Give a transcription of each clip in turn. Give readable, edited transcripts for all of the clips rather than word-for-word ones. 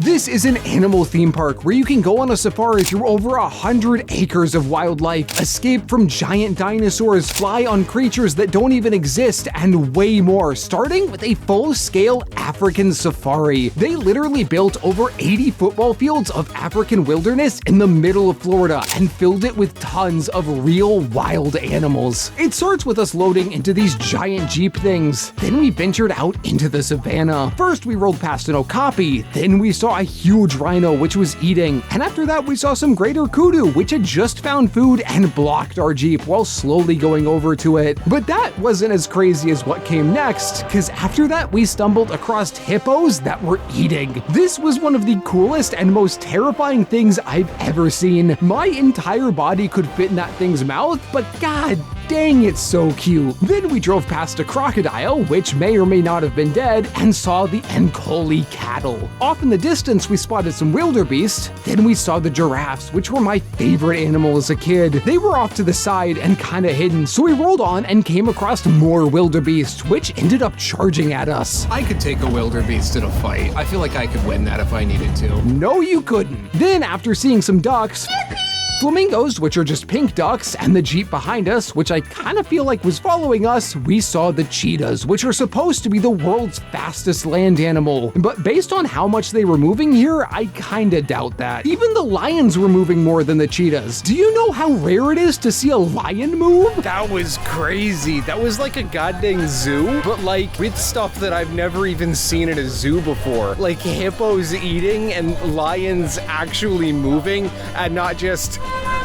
This is an animal theme park where you can go on a safari through over 100 acres of wildlife, escape from giant dinosaurs, fly on creatures that don't even exist, and way more, starting with a full-scale African safari. They literally built over 80 football fields of African wilderness in the middle of Florida and filled it with tons of real wild animals. It starts with us loading into these giant Jeep things. Then we ventured out into the savannah. First we rolled past an okapi, then we saw a huge rhino which was eating, and after that we saw some greater kudu which had just found food and blocked our Jeep while slowly going over to it. But that wasn't as crazy as what came next, because after that we stumbled across hippos that were eating. This was one of the coolest and most terrifying things I've ever seen. My entire body could fit in that thing's mouth, but god dang, it's so cute. Then we drove past a crocodile, which may or may not have been dead, and saw the Ankoli cattle. Off in the distance, we spotted some wildebeest. Then we saw the giraffes, which were my favorite animal as a kid. They were off to the side and kinda hidden, so we rolled on and came across more wildebeest, which ended up charging at us. I could take a wildebeest in a fight. I feel like I could win that if I needed to. No, you couldn't. Then, after seeing some ducks, flamingos, which are just pink ducks, and the Jeep behind us, which I kind of feel like was following us, we saw the cheetahs, which are supposed to be the world's fastest land animal. But based on how much they were moving here, I kinda doubt that. Even the lions were moving more than the cheetahs. Do you know how rare it is to see a lion move? That was crazy. That was like a goddamn zoo, but like with stuff that I've never even seen in a zoo before. Like hippos eating and lions actually moving and not just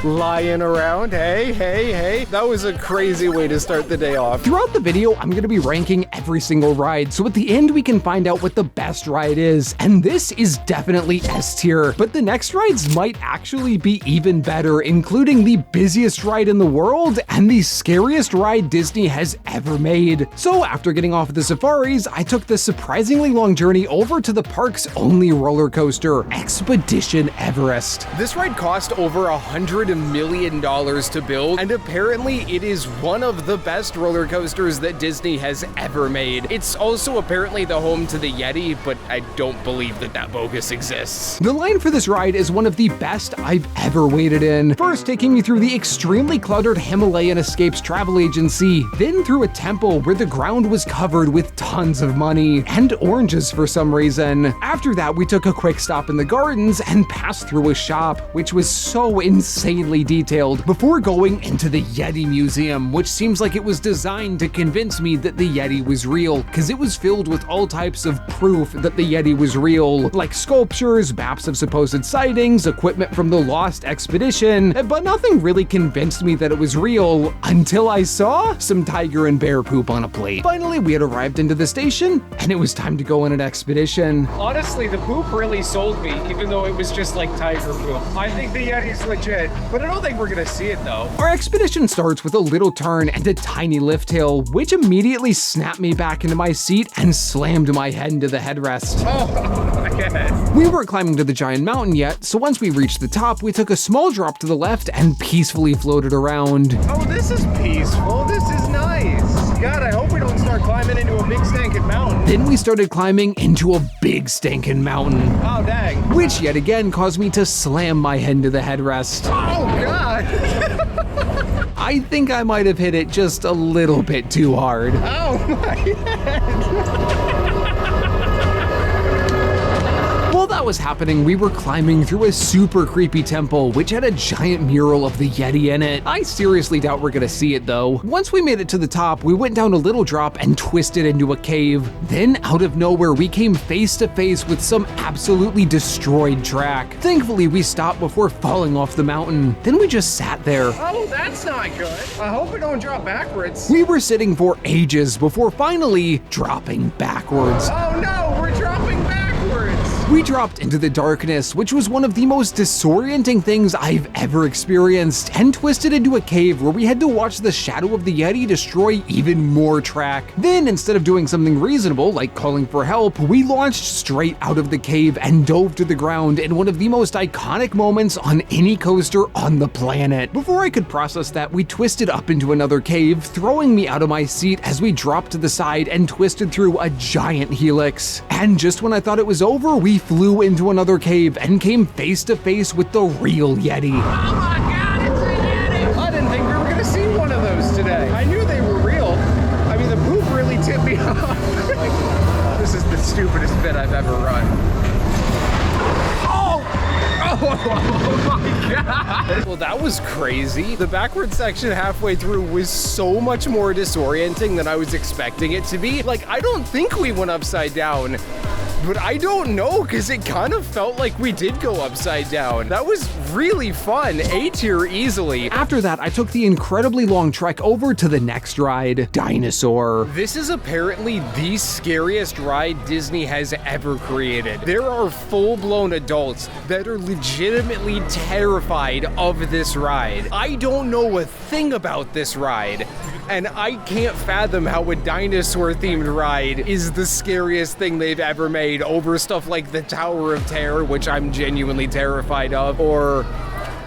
lying around. Hey. That was a crazy way to start the day off. Throughout the video, I'm gonna be ranking every single ride, so at the end we can find out what the best ride is, and this is definitely S tier. But the next rides might actually be even better, including the busiest ride in the world and the scariest ride Disney has ever made. So after getting off of the safaris, I took the surprisingly long journey over to the park's only roller coaster, Expedition Everest. This ride cost over $100 million to build, and apparently it is one of the best roller coasters that Disney has ever made. It's also apparently the home to the Yeti, but I don't believe that bogus exists. The line for this ride is one of the best I've ever waited in. First taking me through the extremely cluttered Himalayan Escapes travel agency, then through a temple where the ground was covered with tons of money and oranges for some reason. After that we took a quick stop in the gardens and passed through a shop, which was so insanely detailed, before going into the Yeti Museum, which seems like it was designed to convince me that the Yeti was real, because it was filled with all types of proof that the Yeti was real, like sculptures, maps of supposed sightings, equipment from the lost expedition, but nothing really convinced me that it was real until I saw some tiger and bear poop on a plate. Finally, we had arrived into the station, and it was time to go on an expedition. Honestly, the poop really sold me, even though it was just like tiger poop. I think the Yeti's legit, but I don't think we're gonna see it though. Our expedition starts with a little turn and a tiny lift hill, which immediately snapped me back into my seat and slammed my head into the headrest. Oh my god. We weren't climbing to the giant mountain yet, so once we reached the top, we took a small drop to the left and peacefully floated around. Oh, this is peaceful. This is nice. God, I hope we don't start climbing into a big stinking mountain. Then we started climbing into a big stinking mountain. Oh, dang. Which yet again caused me to slam my head into the headrest. Oh, God. I think I might have hit it just a little bit too hard. Oh, my head. While that was happening, we were climbing through a super creepy temple, which had a giant mural of the Yeti in it. I seriously doubt we're gonna see it though. Once we made it to the top, we went down a little drop and twisted into a cave. Then, out of nowhere, we came face to face with some absolutely destroyed track. Thankfully, we stopped before falling off the mountain. Then we just sat there. Oh, that's not good. I hope we don't drop backwards. We were sitting for ages before finally dropping backwards. Oh no, we're dropping backwards. We dropped into the darkness, which was one of the most disorienting things I've ever experienced, and twisted into a cave where we had to watch the shadow of the Yeti destroy even more track. Then, instead of doing something reasonable like calling for help, we launched straight out of the cave and dove to the ground in one of the most iconic moments on any coaster on the planet. Before I could process that, we twisted up into another cave, throwing me out of my seat as we dropped to the side and twisted through a giant helix. And just when I thought it was over, we flew into another cave and came face to face with the real Yeti. Oh my God, it's a Yeti! I didn't think we were gonna see one of those today. I knew they were real. I mean, the poop really tipped me off. This is the stupidest bit I've ever run. Oh my God! Well, that was crazy. The backward section halfway through was so much more disorienting than I was expecting it to be. Like, I don't think we went upside down, but I don't know, because it kind of felt like we did go upside down. That was really fun. A tier easily. After that, I took the incredibly long trek over to the next ride, Dinosaur. This is apparently the scariest ride Disney has ever created. There are full-blown adults that are legitimately terrified of this ride. I don't know a thing about this ride, and I can't fathom how a dinosaur-themed ride is the scariest thing they've ever made over stuff like the Tower of Terror, which I'm genuinely terrified of, or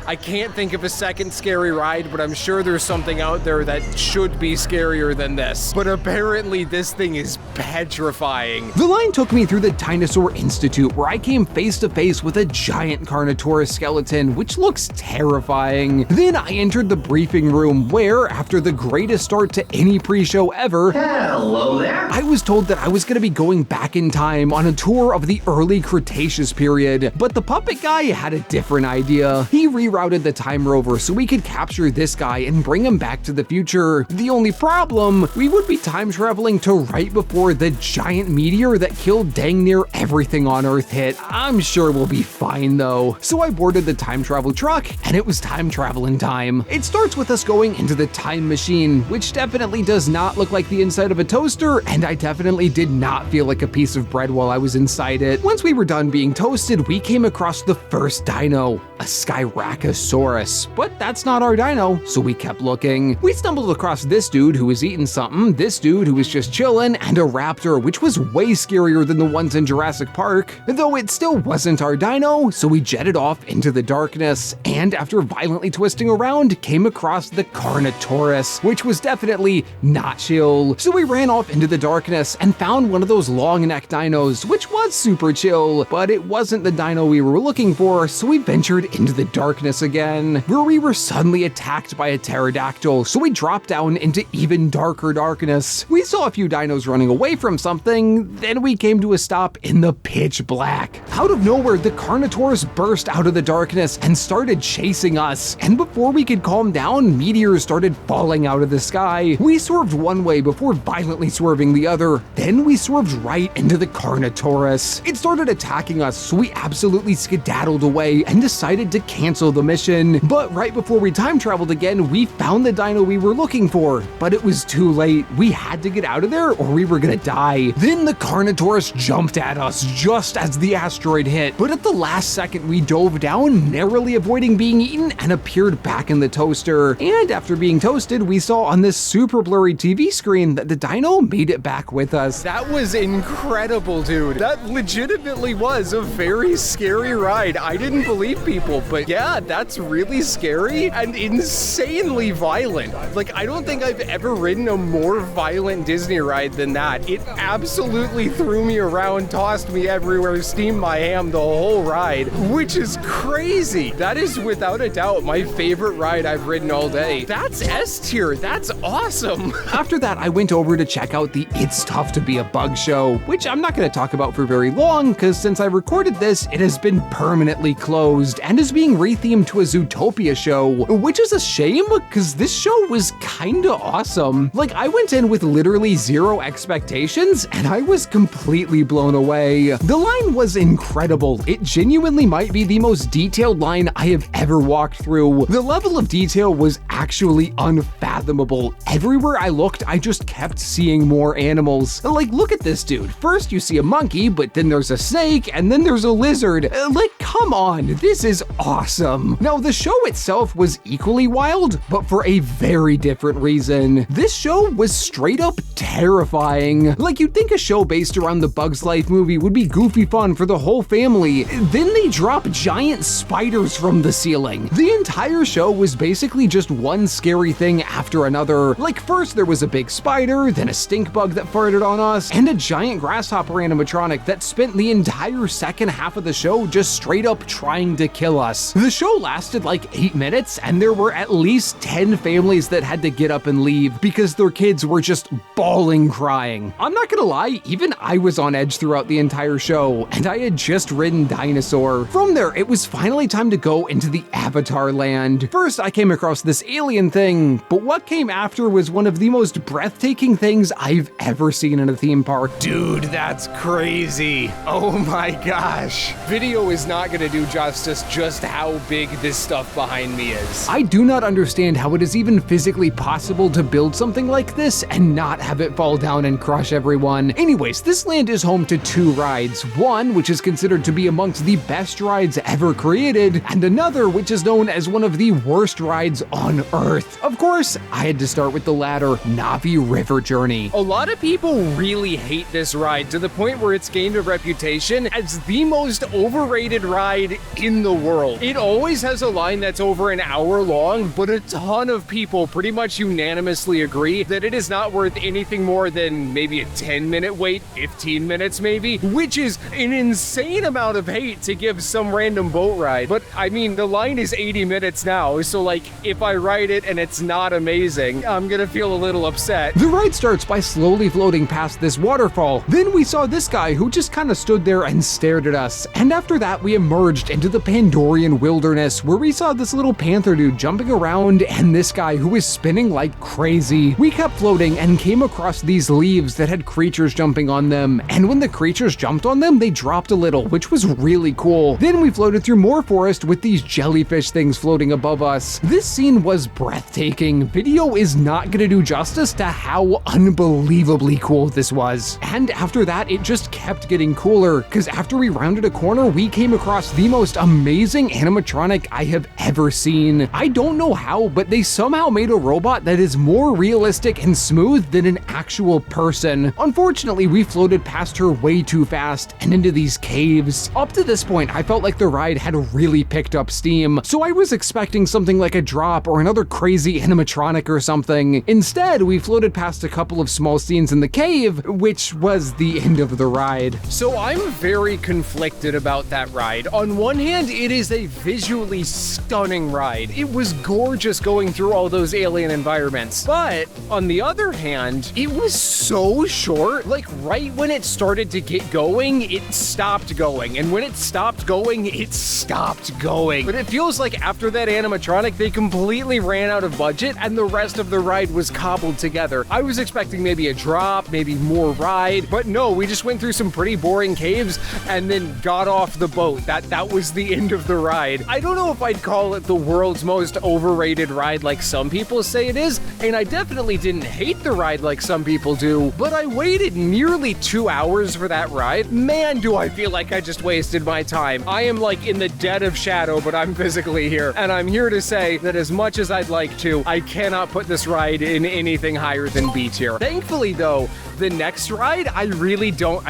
I can't think of a second scary ride, but I'm sure there's something out there that should be scarier than this. But apparently this thing is petrifying. The line took me through the Dinosaur Institute, where I came face to face with a giant Carnotaurus skeleton, which looks terrifying. Then I entered the briefing room, where, after the greatest start to any pre-show ever, hello there, I was told that I was going to be going back in time on a tour of the early Cretaceous period. But the puppet guy had a different idea. He rerouted the time rover so we could capture this guy and bring him back to the future. The only problem, we would be time traveling to right before the giant meteor that killed dang near everything on Earth hit. I'm sure we'll be fine though. So I boarded the time travel truck, and it was time travel in time. It starts with us going into the time machine, which definitely does not look like the inside of a toaster, and I definitely did not feel like a piece of bread while I was inside it. Once we were done being toasted, we came across the first dino, a Styracosaurus, but that's not our dino, so we kept looking. We stumbled across this dude who was eating something, this dude who was just chilling, and a raptor, which was way scarier than the ones in Jurassic Park, though it still wasn't our dino, so we jetted off into the darkness, and after violently twisting around, came across the Carnotaurus, which was definitely not chill. So we ran off into the darkness and found one of those long neck dinos, which was super chill, but it wasn't the dino we were looking for, so we ventured into the darkness again, where we were suddenly attacked by a pterodactyl, so we dropped down into even darker darkness. We saw a few dinos running away from something, then we came to a stop in the pitch black. Out of nowhere, the Carnotaurus burst out of the darkness and started chasing us, and before we could calm down, meteors started falling out of the sky. We swerved one way before violently swerving the other, then we swerved right into the Carnotaurus. It started attacking us, so we absolutely skedaddled away and decided to cancel the mission. But right before we time traveled again, we found the dino we were looking for, but it was too late. We had to get out of there or we were gonna die. Then the Carnotaurus jumped at us just as the asteroid hit, but at the last second we dove down, narrowly avoiding being eaten, and appeared back in the toaster. And after being toasted, we saw on this super blurry TV screen that the dino made it back with us. That was incredible, dude. That legitimately was a very scary ride. I didn't believe people, but yeah, that's really scary and insanely violent. Like, I don't think I've ever ridden a more violent Disney ride than that. It absolutely threw me around, tossed me everywhere, steamed my ham the whole ride, which is crazy. That is without a doubt my favorite ride I've ridden all day. That's S tier. That's awesome. After that, I went over to check out the It's Tough to Be a Bug show, which I'm not going to talk about for very long, because since I recorded this, it has been permanently closed and is being rethemed to a Zootopia show, which is a shame, because this show was kinda awesome. Like, I went in with literally zero expectations, and I was completely blown away. The line was incredible. It genuinely might be the most detailed line I have ever walked through. The level of detail was actually unfathomable. Everywhere I looked, I just kept seeing more animals. Like, look at this dude. First you see a monkey, but then there's a snake, and then there's a lizard. Like, come on, this is awesome. Now, the show itself was equally wild, but for a very different reason. This show was straight up terrifying. breathtaking. Like, you'd think a show based around the Bugs Life movie would be goofy fun for the whole family. Then they drop giant spiders from the ceiling. The entire show was basically just one scary thing after another. Like, first there was a big spider, then a stink bug that farted on us, and a giant grasshopper animatronic that spent the entire second half of the show just straight up trying to kill us. The show lasted like 8 minutes, and there were at least 10 families that had to get up and leave because their kids were just bawling crying. I'm not gonna lie, even I was on edge throughout the entire show, and I had just ridden Dinosaur. From there, it was finally time to go into the Avatar land. First, I came across this alien thing, but what came after was one of the most breathtaking things I've ever seen in a theme park. Dude, that's crazy. Oh my gosh. Video is not gonna do justice just how big this stuff behind me is. I do not understand how it is even physically possible to build something like this and not have it fall down and crush everyone. Anyways, this land is home to 2 rides. One, which is considered to be amongst the best rides ever created, and another, which is known as one of the worst rides on Earth. Of course, I had to start with the latter, Navi River Journey. A lot of people really hate this ride to the point where it's gained a reputation as the most overrated ride in the world. It always has a line that's over an hour long, but a ton of people pretty much unanimously agree that it is not worth anything more than maybe a 10-minute wait, 15 minutes maybe, which is an insane amount of hate to give some random boat ride. But I mean, the line is 80 minutes now, so like, if I ride it and it's not amazing, I'm gonna feel a little upset. The ride starts by slowly floating past this waterfall. Then we saw this guy who just kind of stood there and stared at us. And after that, we emerged into the Pandorian wilderness, where we saw this little panther dude jumping around and this guy who was spinning like crazy. We kept floating and came across these leaves that had creatures jumping on them. And when the creatures jumped on them, they dropped a little, which was really cool. Then we floated through more forest with these jellyfish things floating above us. This scene was breathtaking. Video is not gonna do justice to how unbelievably cool this was. And after that, it just kept getting cooler, because after we rounded a corner, we came across the most amazing animatronic I have ever seen. I don't know how, but they somehow made a robot that is more realistic and smooth than an actual person. Unfortunately, we floated past her way too fast and into these caves. Up to this point, I felt like the ride had really picked up steam, so I was expecting something like a drop or another crazy animatronic or something. Instead, we floated past a couple of small scenes in the cave, which was the end of the ride. So I'm very conflicted about that ride. On one hand, it is a visually stunning ride. It was gorgeous going through all those alien environments. But on the other hand, it was so short. Like, right when it started to get going, it stopped going. And when it stopped going, it stopped going. But it feels like after that animatronic, they completely ran out of budget and the rest of the ride was cobbled together. I was expecting maybe a drop, maybe more ride, but no, we just went through some pretty boring caves and then got off the boat. That was the end of the ride. I don't know if I'd call it the world's most overrated ride like some people say it is, and I definitely didn't hate the ride like some people do, but I waited nearly 2 hours for that ride. Man, do I feel like I just wasted my time. I am like in the dead of shadow, but I'm physically here, and I'm here to say that as much as I'd like to, I cannot put this ride in anything higher than B tier. Thankfully though, the next ride, I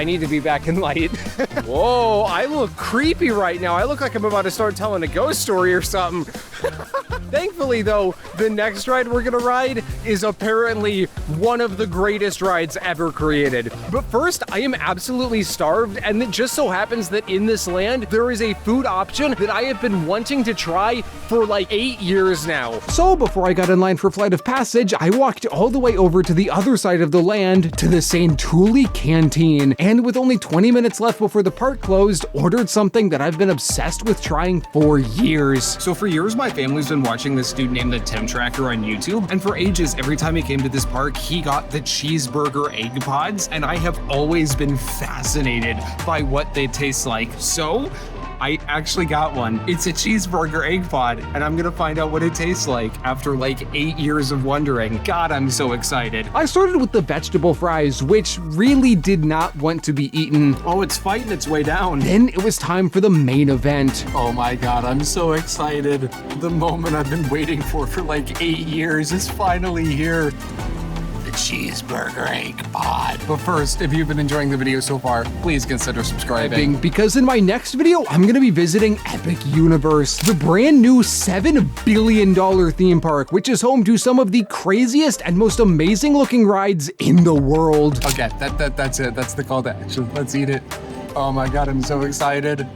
need to be back in light. Whoa, I look creepy right now. I look like I'm about to start telling a ghost story or something. Thankfully though, the next ride we're gonna ride is apparently one of the greatest rides ever created. But first, I am absolutely starved, and it just so happens that in this land, there is a food option that I have been wanting to try for like 8 years now. So before I got in line for Flight of Passage, I walked all the way over to the other side of the land to the Santuli Canteen, and with only 20 minutes left before the park closed, ordered something that I've been obsessed with trying for years. So for years, my family's been watching this dude named the Tim Tracker on YouTube, and for ages, every time he came to this park, he got the cheeseburger egg pods, and I have always been fascinated by what they taste like. So I actually got one. It's a cheeseburger egg pod, and I'm gonna find out what it tastes like after like 8 years of wondering. God, I'm so excited. I started with the vegetable fries, which really did not want to be eaten. Oh, it's fighting its way down. Then it was time for the main event. Oh my God, I'm so excited. The moment I've been waiting for like 8 years is finally here. The cheeseburger egg pod. But first, if you've been enjoying the video so far, please consider subscribing. Because in my next video, I'm gonna be visiting Epic Universe, the brand new $7 billion theme park, which is home to some of the craziest and most amazing looking rides in the world. Okay, that's it. That's the call to action. Let's eat it. Oh my God, I'm so excited.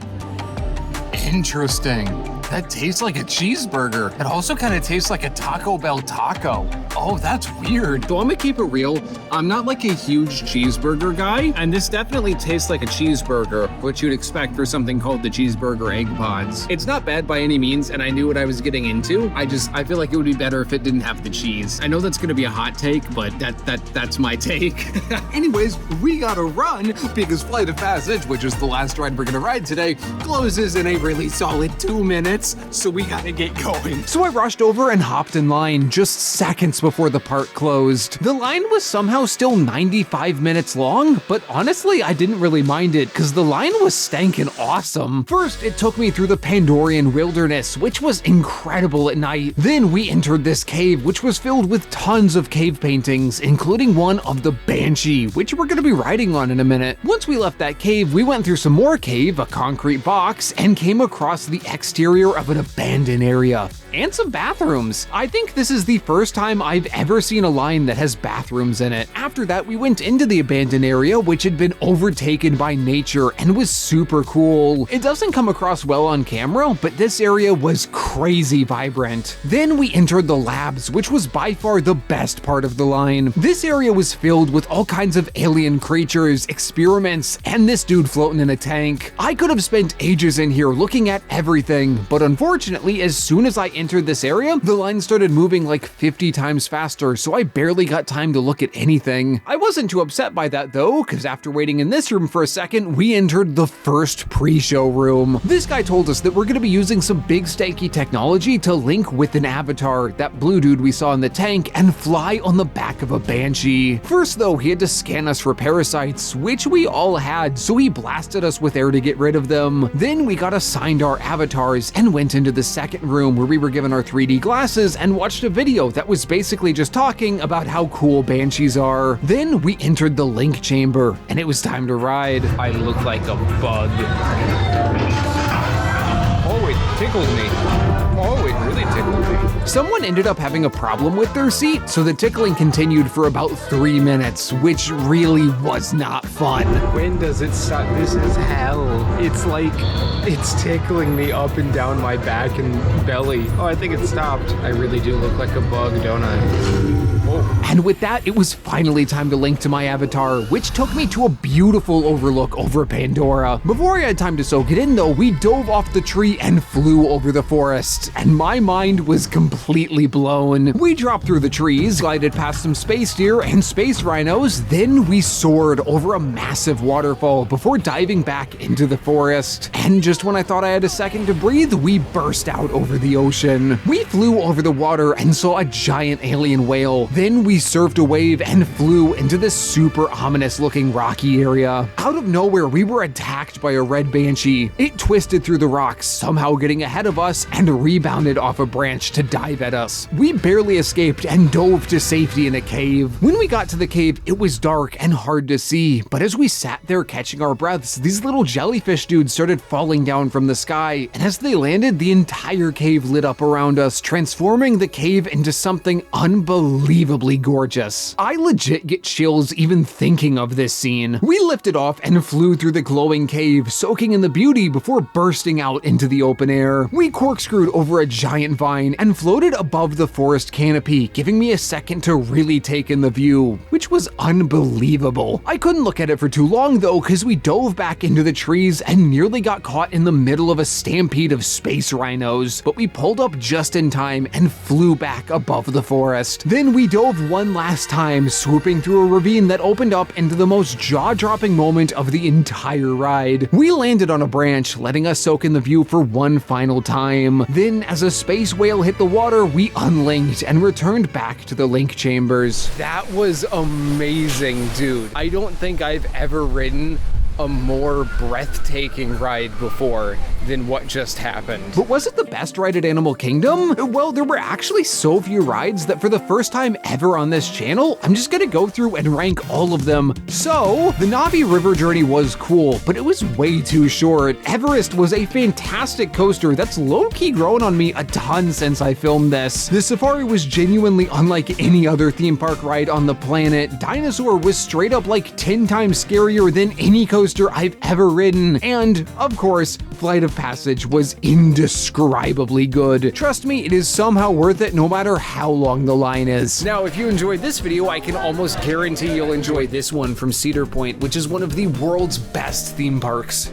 Interesting. That tastes like a cheeseburger. It also kind of tastes like a Taco Bell taco. Oh, that's weird. So I'm gonna keep it real. I'm not like a huge cheeseburger guy, and this definitely tastes like a cheeseburger, which you'd expect for something called the cheeseburger egg pods. It's not bad by any means, and I knew what I was getting into. I feel like it would be better if it didn't have the cheese. I know that's gonna be a hot take, but that's my take. Anyways, we gotta run because Flight of Passage, which is the last ride we're gonna ride today, closes in a really solid 2 minutes, so we gotta get going. So I rushed over and hopped in line just seconds before the park closed. The line was somehow still 95 minutes long, but honestly, I didn't really mind it because the line was stankin' awesome. First, it took me through the Pandorian wilderness, which was incredible at night. Then we entered this cave, which was filled with tons of cave paintings, including one of the Banshee, which we're gonna be riding on in a minute. Once we left that cave, we went through some more cave, a concrete box, and came across the exterior of an abandoned area. And some bathrooms. I think this is the first time I've ever seen a line that has bathrooms in it. After that, we went into the abandoned area, which had been overtaken by nature and was super cool. It doesn't come across well on camera, but this area was crazy vibrant. Then we entered the labs, which was by far the best part of the line. This area was filled with all kinds of alien creatures, experiments, and this dude floating in a tank. I could have spent ages in here looking at everything, but unfortunately, as soon as I entered this area, the line started moving like 50 times faster, so I barely got time to look at anything. I wasn't too upset by that though, because after waiting in this room for a second, we entered the first pre-show room. This guy told us that we're gonna be using some big stanky technology to link with an avatar, that blue dude we saw in the tank, and fly on the back of a Banshee. First though, he had to scan us for parasites, which we all had, so he blasted us with air to get rid of them. Then we got assigned our avatars and went into the second room where we were given our 3D glasses and watched a video that was basically just talking about how cool Banshees are. Then we entered the link chamber, and it was time to ride. I look like a bug. Oh, it tickled me. Oh, it really tickled me. Someone ended up having a problem with their seat, so the tickling continued for about 3 minutes, which really was not fun. When does it stop? This is hell. It's like, it's tickling me up and down my back and belly. Oh, I think it stopped. I really do look like a bug, don't I? And with that, it was finally time to link to my avatar, which took me to a beautiful overlook over Pandora. Before I had time to soak it in though, we dove off the tree and flew over the forest, and my mind was completely blown. We dropped through the trees, glided past some space deer and space rhinos, then we soared over a massive waterfall before diving back into the forest. And just when I thought I had a second to breathe, we burst out over the ocean. We flew over the water and saw a giant alien whale. Then we surfed a wave and flew into this super ominous looking rocky area. Out of nowhere, we were attacked by a red Banshee. It twisted through the rocks, somehow getting ahead of us and rebounded off a branch to dive at us. We barely escaped and dove to safety in a cave. When we got to the cave, it was dark and hard to see, but as we sat there catching our breaths, these little jellyfish dudes started falling down from the sky, and as they landed, the entire cave lit up around us, transforming the cave into something unbelievably gorgeous. I legit get chills even thinking of this scene. We lifted off and flew through the glowing cave, soaking in the beauty before bursting out into the open air. We corkscrewed over a giant vine and floated above the forest canopy, giving me a second to really take in the view, which was unbelievable. I couldn't look at it for too long though, because we dove back into the trees and nearly got caught in the middle of a stampede of space rhinos, but we pulled up just in time and flew back above the forest. Then we dove one last time, swooping through a ravine that opened up into the most jaw-dropping moment of the entire ride. We landed on a branch, letting us soak in the view for one final time. Then, as a space whale hit the water, we unlinked and returned back to the link chambers. That was amazing, dude. I don't think I've ever ridden a more breathtaking ride before than what just happened. But was it the best ride at Animal Kingdom? Well, there were actually so few rides that for the first time ever on this channel, I'm just gonna go through and rank all of them. So, the Navi River journey was cool, but it was way too short. Everest was a fantastic coaster that's low-key grown on me a ton since I filmed this. The safari was genuinely unlike any other theme park ride on the planet. Dinosaur was straight up like 10 times scarier than any coaster I've ever ridden. And, of course, Flight of Passage was indescribably good. Trust me, it is somehow worth it no matter how long the line is. Now, if you enjoyed this video, I can almost guarantee you'll enjoy this one from Cedar Point, which is one of the world's best theme parks.